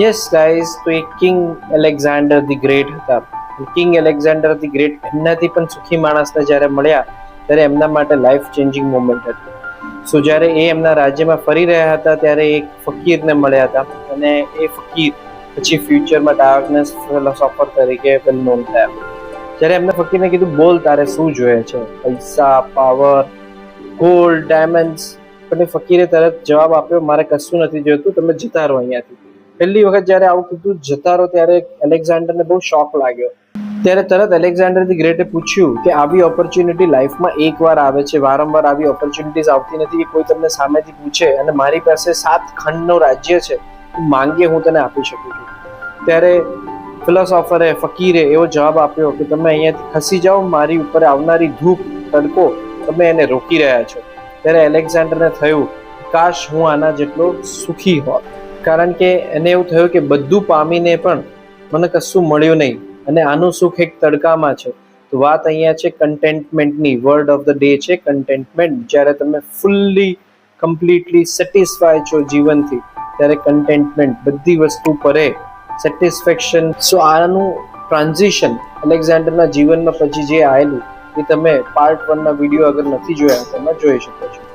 Yes guys, તો એ king Alexander the great હતા. King Alexander the great એમનાથી પણ સુખી માણસને જ્યારે મળ્યા ત્યારે એમના માટે લાઈફ ચેન્જિંગ મોમેન્ટ હતું. સો જ્યારે એ એમના રાજ્યમાં ફરી રહ્યા હતા ત્યારે એક ફકીરને મળ્યા હતા અને એ ફકીર પછી ફ્યુચરમાં ડાર્કનેસ ફિલોસોફર તરીકે વેલ નોન થયા. જ્યારે એમને ફકીરને કીધું, બોલ તારે શું જોઈએ છે? પૈસા, પાવર, ગોલ્ડ, ડાયમંડ્સ? પણ એ ફકીરે તરત જવાબ આપ્યો, મારે કશું નથી જોઈતું, તમે જતા રહો અહીંયાથી. પહેલી વખત જ્યારે આવું કીધું જતા રહો ત્યારે એલેક્ઝાન્ડરને બહુ શોક લાગ્યો. ત્યારે તરત એલેક્ઝાન્ડર ધી ગ્રેટે પૂછ્યું કે આવી ઓપોર્ચ્યુનિટી લાઈફમાં એકવાર આવે છે, વારંવાર આવી ઓપોર્ચ્યુનિટીઝ આવતી નથી કે કોઈ તમને સામેથી પૂછે અને મારી પાસે 7 ખંડનું રાજ્ય છે, માંગે હું તને આપી શકું છું. ત્યારે ફિલોસોફરે, ફકીરે એવો જવાબ આપ્યો કે તમે અહીંયાથી ખસી જાઓ, મારી ઉપર આવનારી ધૂપ, તડકો તમે એને રોકી રહ્યા છો. ત્યારે એલેક્ઝાન્ડરને થયું, કાશ હું આના જેટલો સુખી હોત. કારણ કે એને એવું થયું કે બધું પામીને પણ મને કશું મળ્યું નહીં અને આનું સુખ એક તડકામાં છે. તો વાત અહીંયા છે કન્ટેન્ટમેન્ટની. વર્ડ ઓફ ધ ડે છે કન્ટેન્ટમેન્ટ. જ્યારે તમે ફૂલ્લી કમ્પ્લીટલી સેટિસ્ફાય છો જીવનથી ત્યારે કન્ટેન્ટમેન્ટ, બધી વસ્તુ પરે સેટિસ્ફેક્શન. સો આનું ટ્રાન્ઝિશન એલેક્ઝાન્ડરના જીવનમાં પછી જે આવેલું એ તમે પાર્ટ 1ના વિડીયો અગર નથી જોયા તો તમે જોઈ શકો છો.